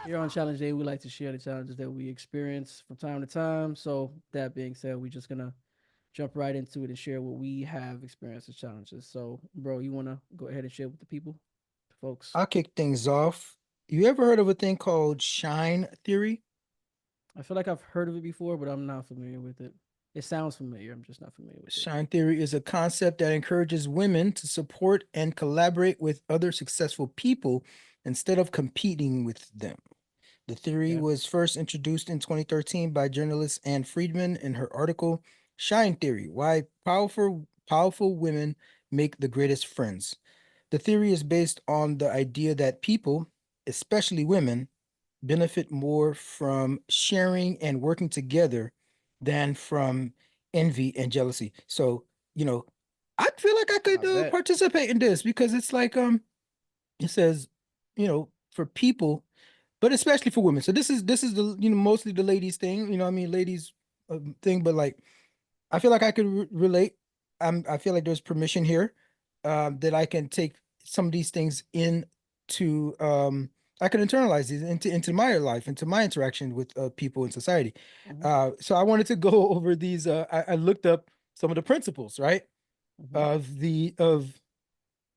Here on Challenge Day, we like to share the challenges that we experience from time to time. So that being said, we're just gonna jump right into it and share what we have experienced as challenges. So, bro, you wanna go ahead and share with the people, the folks? I'll kick things off. You ever heard of a thing called shine theory? I feel like I've heard of it before, but I'm not familiar with it. It sounds familiar. I'm just not familiar with it. Shine theory is a concept that encourages women to support and collaborate with other successful people instead of competing with them. The theory Okay. was first introduced in 2013 by journalist Anne Friedman in her article Shine Theory: Why Powerful Women Make the Greatest Friends. The theory is based on the idea that people, especially women, benefit more from sharing and working together than from envy and jealousy. So, you know, I feel like I could I bet. participate in this because it's like it says, for people, but especially for women. So this is the mostly the ladies thing, I mean, ladies thing, but like I feel like I could relate. I feel like there's permission here, that I can take some of these things into I can internalize these into my life, into my interaction with people in society. Mm-hmm. So I wanted to go over these. I looked up some of the principles, right, Mm-hmm.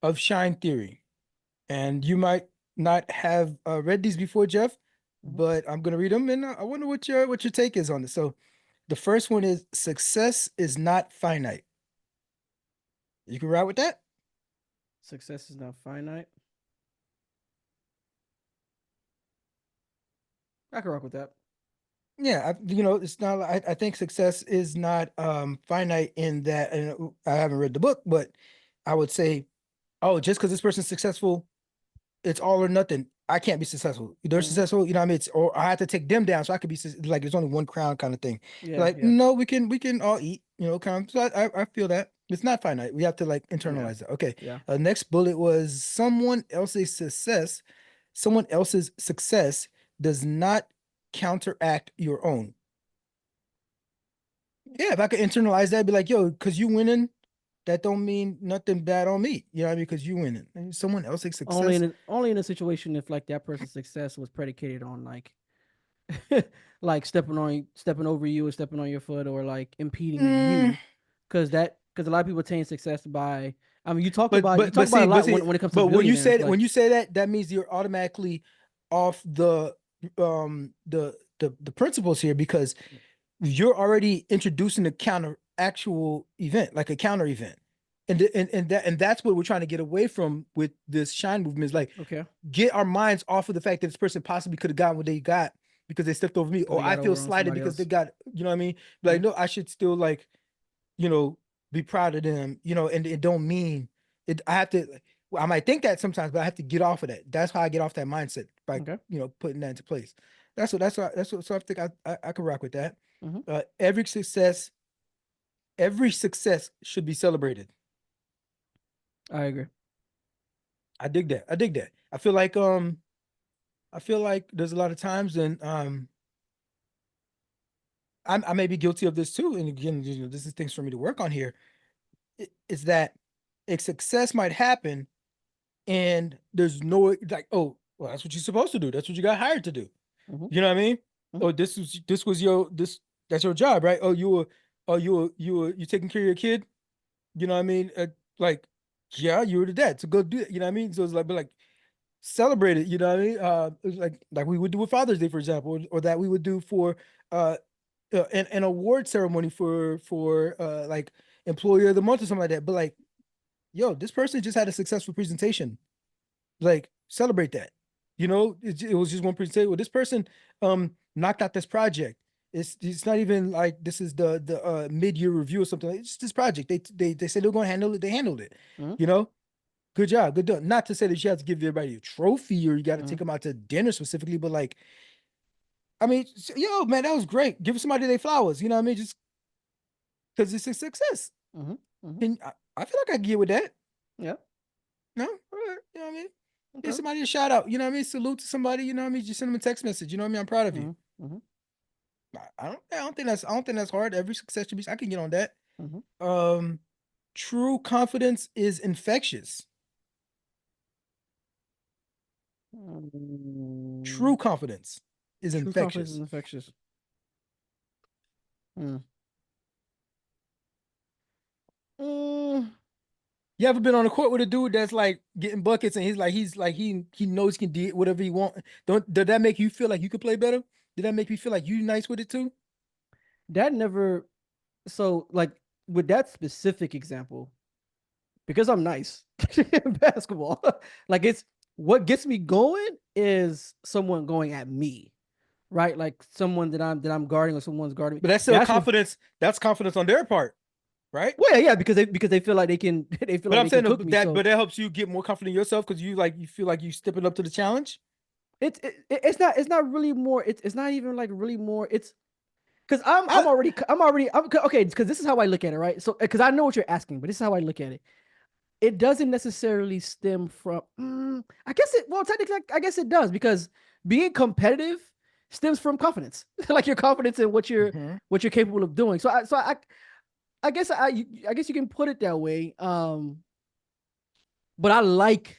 of shine theory, and you might not have read these before, Jeff, Mm-hmm. but I'm gonna read them, and I wonder what your take is on this. So the first one is success is not finite. You can ride with that? Success is not finite. I can rock with that. Yeah, it's not. I think success is not finite in that. And I haven't read the book, but I would say, oh, just because this person's successful, it's all or nothing. I can't be successful. They're Mm-hmm. successful, what I mean. It's or I have to take them down so I could be like there's only one crown kind of thing. Yeah. Like Yeah. no, we can all eat, kind of. So I feel that it's not finite. We have to like Yeah. internalize that. Okay. Yeah. Next bullet was Someone else's success does not counteract your own. Yeah, if I could internalize that, I'd be like, yo, because you winning, that don't mean nothing bad on me. You know what I mean? Because you winning. And someone else's success. Only in a situation if like that person's success was predicated on like like stepping over you or stepping on your foot or like impeding Mm, you, because a lot of people attain success by. I mean, you but talk but about it see a but lot see when it comes to but billionaires. Like, when you say that, that means you're automatically off the principles here, because you're already introducing a counter actual event, like a counter event. And that's what we're trying to get away from with this shine movement, is like okay, get our minds off of the fact that this person possibly could have gotten what they got because they stepped over me, because or they I got feel over on slighted somebody because they else. got, you know what I mean? Like, Mm-hmm. no, I should still like, you know, be proud of them, and it don't mean it. I have to, I might think that sometimes, but I have to get off of that. That's how I get off that mindset, by, Okay. putting that into place. So I think I could rock with that. Mm-hmm. Uh, every success, every success should be celebrated. I agree. I dig that. I dig that. I feel like there's a lot of times, and I may be guilty of this too. And again, this is things for me to work on here. Is that a success might happen, and there's no like, oh, well, that's what you're supposed to do. That's what you got hired to do. Mm-hmm. You know what I mean? Mm-hmm. Oh, this was your this that's your job, right? You taking care of your kid. You know what I mean? Like, yeah, you were the dad, so go do it. You know what I mean? So it's like, but like, celebrate it. You know what I mean? It's like we would do with Father's Day, for example, or that we would do for uh, an award ceremony for like Employee of the Month or something like that. But like, yo, this person just had a successful presentation. Like, celebrate that. It was just one presentation. Well, this person knocked out this project. It's not even like this is the mid year review or something. It's just this project. They said they're going to handle it. They handled it. Mm-hmm. You know, good job, good done. Not to say that you have to give everybody a trophy or you got to Mm-hmm. take them out to dinner specifically, but like, I mean, yo, man, that was great. Give somebody their flowers. You know what I mean? Just because it's a success. Mm-hmm. Mm-hmm. And I feel like I can get with that. Yeah. No, all right. You know what I mean? Give Okay. somebody a shout out. You know what I mean? Salute to somebody. You know what I mean? Just send them a text message. You know what I mean? I'm proud of you. Mm-hmm. Mm-hmm. I don't think that's hard. Every success should be. I can get on that. Mm-hmm. Um, True confidence is infectious. Mm, True confidence is true confidence is infectious. infectious. Mm. Mm, You ever been on the court with a dude that's like getting buckets and he knows he can do whatever he want? Don't Did that make you feel like you could play better? Did that make you feel like you nice with it too? that never. So like with that specific example, because I'm nice in basketball, like it's what gets me going is someone going at me, right? Like someone that I'm guarding or someone's guarding me. But that's still That's what. confidence. That's confidence on their part, right? Well, yeah, because they feel like they can they feel But like I'm they can saying cook me. So that helps you get more confident in yourself because you feel like you stepping up to the challenge. it's not really more. It's not even like really more. It's because I'm I already okay. Because this is how I look at it, right? So because I know what you're asking, but this is how I look at it. It doesn't necessarily stem from. I guess it. Well, technically, I guess it does because being competitive stems from confidence, like your confidence in Mhm. what you're capable of doing. I guess I guess you can put it that way. But I like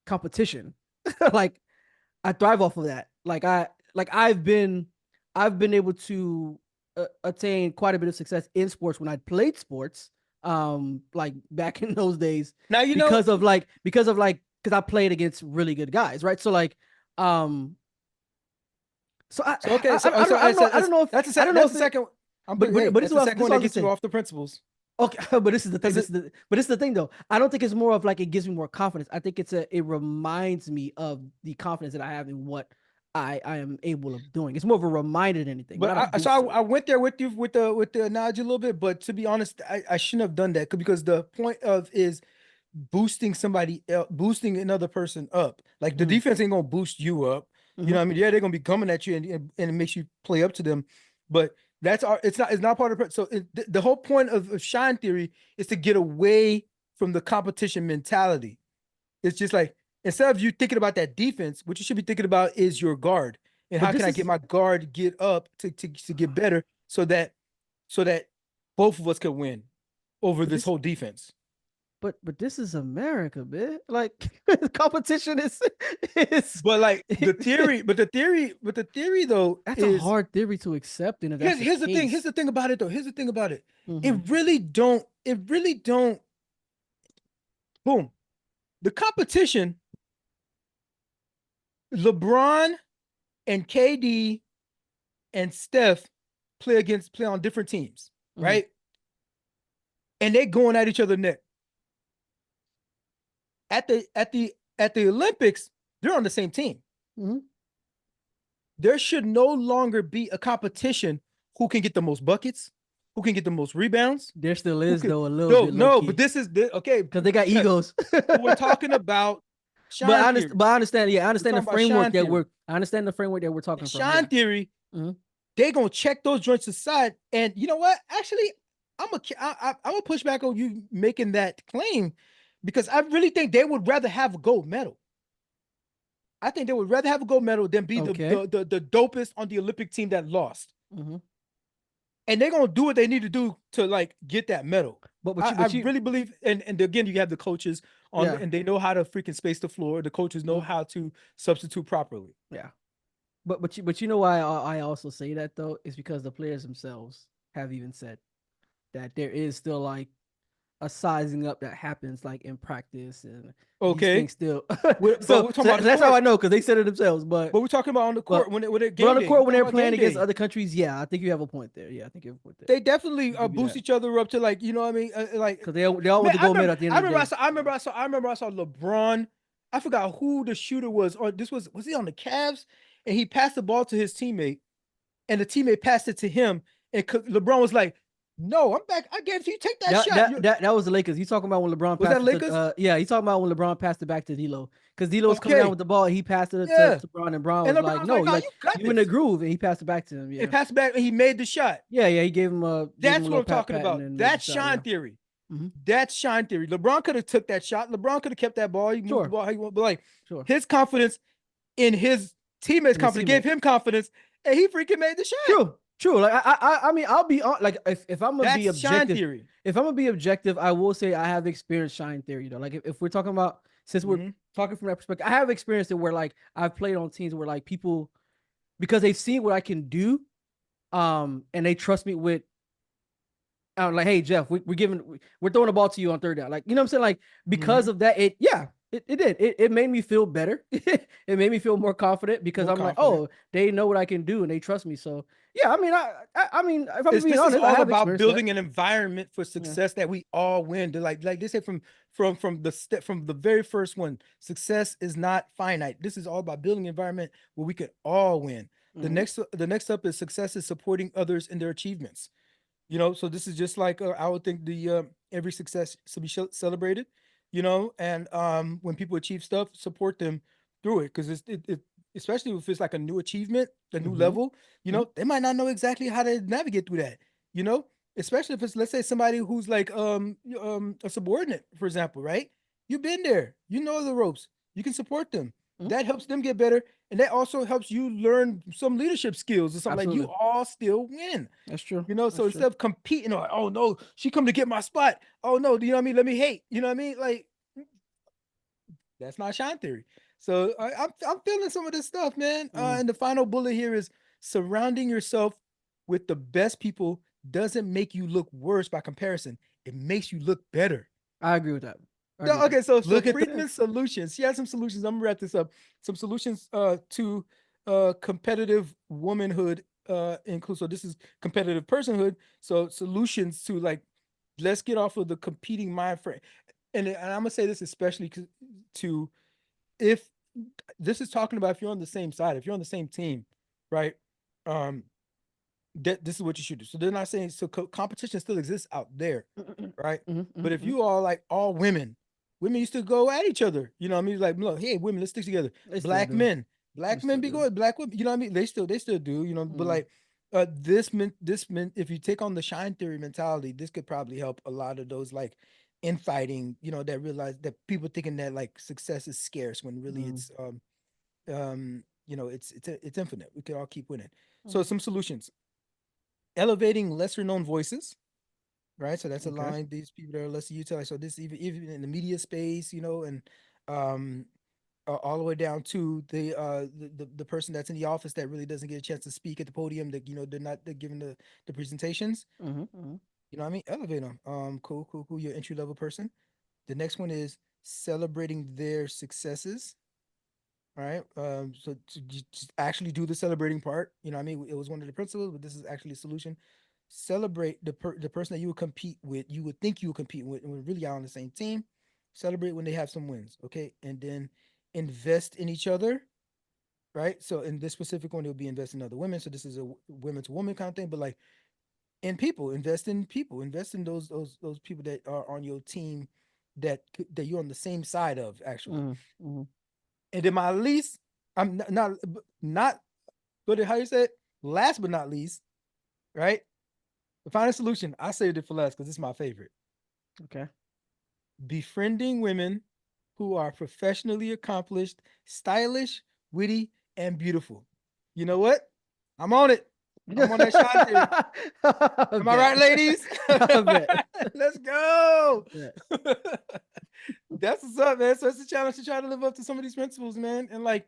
competition. Like I thrive off of that. I've been able to attain quite a bit of success in sports when I played sports. Like back in those days, Now you know. because I played against really good guys, right? Um, so So okay, so so I don't know if that's I don't know that's if the it, second. Hey, but that's the second this is one what I that was gonna gets you say. off the principles. Okay, but this is the thing. Because it, This is the thing though. I don't think it's more of like it gives me more confidence. I think it reminds me of the confidence that I have in what I am able of doing. It's more of a reminder than anything, but not a boost to I it. went there with you with the analogy a little bit, but to be honest, I shouldn't have done that because the point of is boosting somebody else, boosting another person up. Like the Mm-hmm. defense ain't gonna boost you up. You Mm-hmm. know what I mean? Yeah, they're gonna be coming at you and it makes you play up to them. But it's not part of it. So the whole point of shine theory is to get away from the competition mentality. It's just like instead of you thinking about that defense, what you should be thinking about is your guard and But how can this I get is my guard get up to get better so that both of us can win over but this this whole defense. but this is America, man. Like competition is But like but the theory though that's a is hard theory to accept, and if that's the here's case. the thing about it though. Here's the thing about it. Mm-hmm. It really don't boom. The competition, LeBron and KD and Steph play on different teams, Mm-hmm. right? And they going at each other neck. At the Olympics, they're on the same team. Mm-hmm. There should no longer be a competition who can get the most buckets, who can get the most rebounds, There still who is can though a little no, bit low no, but key this is okay. because they got Yes. egos. But we're talking about But shine theory. I understand. Yeah, I We're understand the talking about framework shine that theory. we're. I understand the framework that we're And talking from. shine Yeah. theory, Hmm. they gonna check those joints aside. And you know what? Actually, I'm gonna push back on you making that claim because I really think they would rather have a gold medal. I think they would rather have a gold medal than be Okay. the dopest on the Olympic team that lost. Hmm. And they're gonna do what they need to do to like get that medal. I But you. really believe, and again, you have the coaches on, Yeah. and they know how to freaking space the floor. The coaches know Hmm. how to substitute properly. Yeah. But you know why I also say that though is because the players themselves have even said that there is still like a sizing up that happens like in practice and these Okay, things still. but we're talking about the That's how court. I know because they said it themselves. But we're talking about on the court But when it but on game the day. We're court when talking they're about playing game against day. other countries, yeah, I think you have a point there. Yeah, I think you have a point there. They definitely I'll give you boost that each other up to like you know what I mean like because they all want man the gold medal at the end of the day. I remember I saw LeBron. I forgot who the shooter was. Or this was he on the Cavs and he passed the ball to his teammate and the teammate passed it to him and LeBron was like, "No, I'm back. I gave it to you. Take that shot." That was the Lakers. You talking about when LeBron Was that passed it Lakers? to yeah, you talking about when LeBron passed it back to D'Lo because D'Lo was coming down Okay, with the ball. He passed it yeah. to Bron and Bron And was LeBron like, was no, like, "No, you got you in the this." groove, and he passed it back to him. And Yeah, passed it back and he made the shot. yeah. He gave him a That's what little I'm talking pat and about. then made the That's shot. shine Yeah. theory. Hmm. That's shine theory. LeBron could have took that shot. LeBron could have kept that ball. He moved the Sure, ball how he want, but like sure. his confidence in his teammates' And his confidence gave teammate. him confidence, and he freaking made the shot. True, true. Like I mean, I'll be on. Like if I'm gonna be That's shine objective, theory. if I'm gonna be objective, I will say I have experienced shine theory though. Like if we're talking about since we're Mm-hmm. talking from that perspective, I have experienced it where like I've played on teams where like people, because they've seen what I can do, and they trust me with, like, hey Jeff, we're throwing the ball to you on third down. Like, you know what I'm saying? Like, because Mm-hmm. of that, it did. It made me feel better. It made me feel more confident because More I'm like, confident. oh, they know what I can do and they trust me. So yeah, I mean, I mean, if I'm It's, being this is honest, I all have about experienced that. building an environment for Yeah. success that we all win. Like they say from the step from the very first one, success is not finite. This is all about building an environment where we can all win. Mm-hmm. The next up is success is supporting others in their achievements. You know, so this is just like I would think the every success should be celebrated. You know, and when people achieve stuff, support them through it because it especially if it's like a new achievement, a new Mm-hmm. level. You know, they might not know exactly how to navigate through that. You know, especially if it's, let's say, somebody who's like a subordinate, for example, right? You've been there, you know the ropes. You can support them. Mm-hmm. That helps them get better, and that also helps you learn some leadership skills or something. Like you Absolutely. all still win. That's true. You know, That's so true. instead of competing, or oh no, she come to get my spot. Oh no, do you know what I mean? Let me hate. You know what I mean? Like that's not shine theory. So I'm feeling some of this stuff, man. Mm. And the final bullet here is surrounding yourself with the best people doesn't make you look worse by comparison. It makes you look better. I agree with that. I agree No, with that. okay, so Look at the Friedman's solutions. She has some solutions. I'm gonna wrap this up. Some solutions to competitive womanhood include, so this is competitive personhood. So solutions to, like, let's get off of the competing mind frame. And I'm gonna say this especially to, if this is talking about if you're on the same side, if you're on the same team, right? Um, that this is what you should do. So they're not saying, so competition still exists out there, right? mm-hmm, But if mm-hmm. you are like all women, women used to go at each other. You know what I mean? Like, look, hey, women, let's stick together. They still Black do. men, They black still men be do. going, black women. You know what I mean? They still do. You know, but Mm. like, this meant if you take on the shine theory mentality, this could probably help a lot of those like infighting. You know, that realize that people thinking that like success is scarce when really Mm. it's you know, it's infinite. We could all keep winning. So Mm. some solutions: elevating lesser known voices, right? So that's Okay. allowing these people that are less utilized. So this even in the media space, you know, and um all the way down to the person that's in the office that really doesn't get a chance to speak at the podium, that, you know, they're giving the presentations. Mm-hmm, mm-hmm. You know what I mean? Elevate them. Cool. Your entry level person. The next one is celebrating their successes. All right. So to just actually do the celebrating part, you know what I mean? It was one of the principles, but this is actually a solution. Celebrate the person that you would compete with, you would think you would compete with, and we're really out on the same team. Celebrate when they have some wins, okay? And then invest in each other, right? So in this specific one, it would be invest in other women. So this is a women to woman kind of thing, but like in people, invest in those people that are on your team, that you're on the same side of, actually. Mm-hmm. Mm-hmm. And then my least, I'm not but how you say it? Last but not least, right? The final solution, I saved it for last because it's my favorite. Okay. Befriending women who are professionally accomplished, stylish, witty, and beautiful. You know what? I'm on it. I'm on that shine theory. I Am I bet. right, ladies? I bet. Let's go. I bet. That's what's up, man. So it's a challenge to try to live up to some of these principles, man. And like,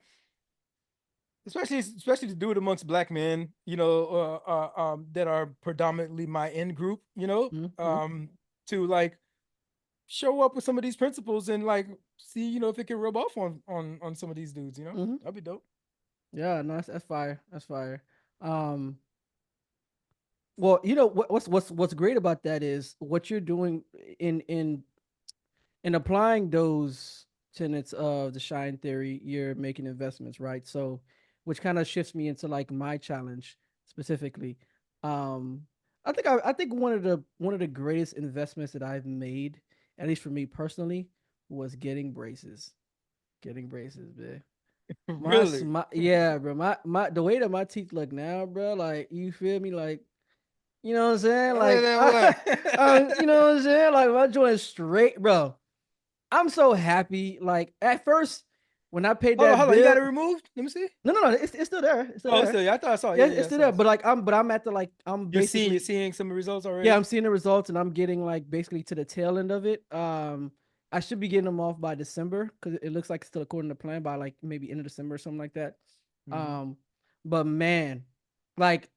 especially to do it amongst black men, you know, that are predominantly my in group, you know, Mm-hmm. to like show up with some of these principles and like see, you know, if it can rub off on some of these dudes, you know, Mm-hmm. that'd be dope. Yeah, no, that's fire. That's fire. Um, well, you know what's great about that is what you're doing in in in applying those tenets of the shine theory. You're making investments, right? So, which kind of shifts me into like my challenge specifically. Um, I think one of the greatest investments that I've made, at least for me personally, was getting braces. Getting braces, man. Really. Yeah, bro. My the way that my teeth look now, bro. Like, you feel me? Like, you know what I'm saying? Other Like, than what? you know what I'm saying? Like, my joint is straight, bro. I'm so happy. Like, at first, when I paid Hold on, that hold on. You got bill, it removed? Let me see. no, it's still there. It's still Oh, there. still, yeah, I thought I saw it. Yeah, Yeah, it's yeah, I still saw there. it. But like, I'm at the like, I'm You're basically, seeing some results yeah, already. I'm seeing the results and I'm getting like basically to the tail end of it. I should be getting them off by December because it looks like it's still according to plan by like maybe end of December or something like that. Hmm. Um, but man, like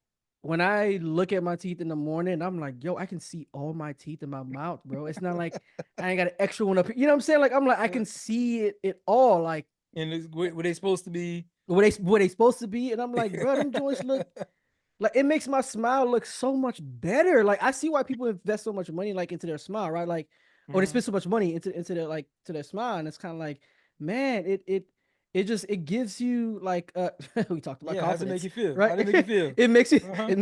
when I look at my teeth in the morning, I'm like, yo, I can see all my teeth in my mouth, bro. It's not like I ain't got an extra one up here. You know what I'm saying? Like I'm like I can see it all. Like And were they supposed to be? where they supposed to be, and I'm like, bro, them joints look like it makes my smile look so much better. Like I see why people invest so much money like into their smile, right? Like, or they Hmm. spend so much money into their like to their smile, and it's kind of like, man, it just it gives you like we talked about Yeah, how's it make confidence, you feel? right? How did it make you feel? it makes you Uh-huh. it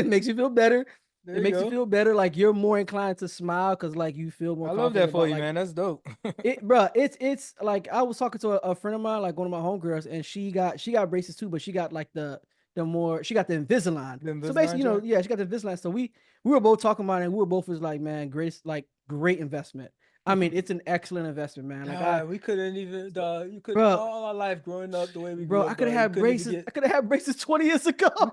makes you feel better. There It you makes you go. feel better. Like you're more inclined to smile because like you feel more I love confident that for about you, like man. That's dope. it, bro. It's like I was talking to a friend of mine, like one of my homegirls, and she got braces too, but she got like the more she got the Invisalign. The So basically, Invisalign joint. yeah, she got the Invisalign. So we were both talking about it, and we were both was like, man, great investment. I mean, it's an excellent investment, man. Like I, We couldn't even, you could bro, all our life growing up the way we bro, grew I up, could have you had couldn't even braces. get. I could have had braces 20 years ago. We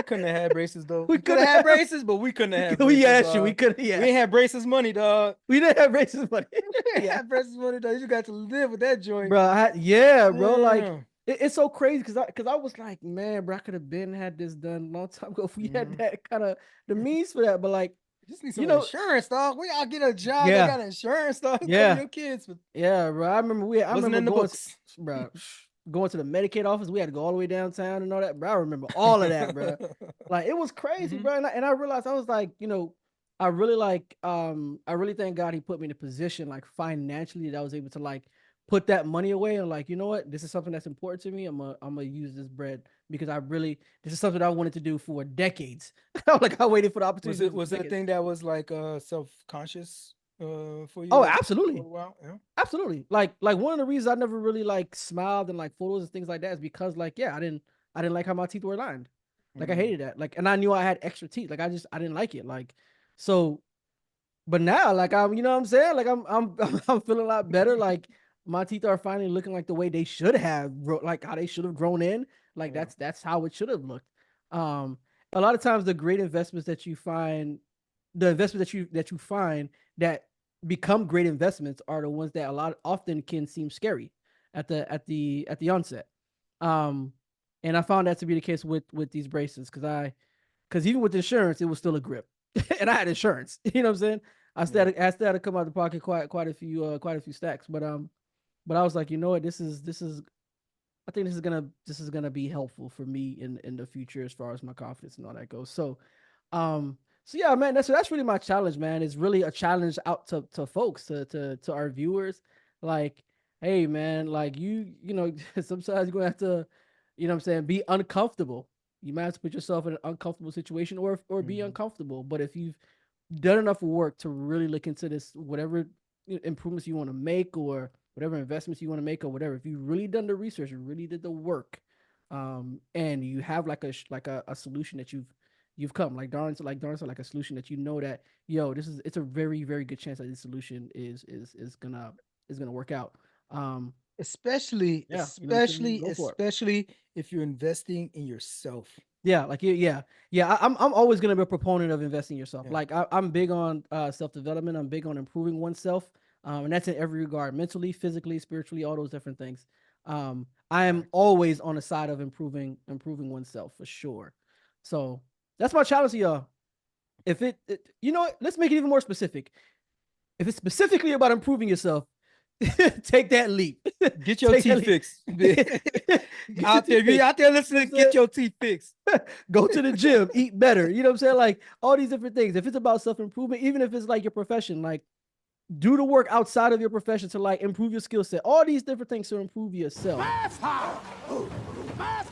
couldn't have had braces though. we We could could have had have. braces, but we couldn't have had We braces, yeah, sure, we dog. could We yeah. ain't had braces money, dog. We didn't have braces, but We ain't yeah. had braces money, dog. You got to live with that joint. Bro. Yeah, bro. Like Yeah. it's so crazy because I was like, man, bro, I could have been had this done a long time ago if we had Mhm. that kind of the means for that. But like, Just need you some know, insurance, dog. We all get a job that yeah, got insurance, dog. Cover yeah, your kids, but yeah, bro. I wasn't remember in the going to, books. bro, going to the Medicaid office. We had to go all the way downtown and all that, bro. I remember all of that, bro. Like it was crazy, Hmm. bro. And I realized I was like, I really I really thank God he put me in a position like financially that I was able to like put that money away and like, you know what, this is something that's important to me. I'm gonna use this bread because this is something I wanted to do for decades. Like I waited for the opportunity Was to it do it was for that decades. thing that was like self-conscious for you Oh, like for a absolutely. while? Yeah. Absolutely. Like one of the reasons I never really like smiled in like photos and things like that is because like yeah, I didn't like how my teeth were lined. Like I Mm. hated that. Like and I knew I had extra teeth. Like I didn't like it. Like so but now like I'm you know what I'm saying? Like I'm I'm feeling a lot better. Like my teeth are finally looking like the way they should have like how they should have grown in. Like Yeah. that's how it should have looked. Um a lot of times the great investments that you find the investments that you find that become great investments are the ones that a lot often can seem scary at the onset. Um, and I found that to be the case with these braces because even with insurance, it was still a grip, and I had insurance. You know what I'm saying? Yeah. I still had to come out of the pocket quite a few stacks, but I was like, you know what, this is I think this is gonna be helpful for me in the future as far as my confidence and all that goes. So yeah, man, that's really my challenge, man. It's really a challenge out to folks, to our viewers. Like, hey, man, like sometimes you're gonna have to, what I'm saying, be uncomfortable. You might have to put yourself in an uncomfortable situation or be Hmm. uncomfortable. But if you've done enough work to really look into this, whatever improvements you want to make or whatever investments you want to make or whatever, if you really done the research, you really did the work, and you have like a solution that you've come like Darren said, like a solution that you know that it's a very very good chance that this solution is gonna work out. Um, Especially, yeah, you know what I'm saying. especially, Go for it. especially if you're investing in yourself. Yeah, like yeah. I'm always gonna be a proponent of investing in yourself. Yeah. Like I'm big on self development. I'm big on improving oneself, and that's in every regard, mentally, physically, spiritually, all those different things. I am Facts. always on the side of improving oneself for sure. So that's my challenge to y'all. If you know what, let's make it even more specific. If it's specifically about improving yourself, take that leap. Get your Take that teeth leap. fixed. Get your Out there, teeth if you fixed. out there You know listening, what I'm get saying? your teeth fixed. Go to the gym, eat better. You know what I'm saying? Like all these different things. If it's about self improvement, even if it's like your profession, like do the work outside of your profession to like improve your skill set. All these different things to improve yourself. Math house! Math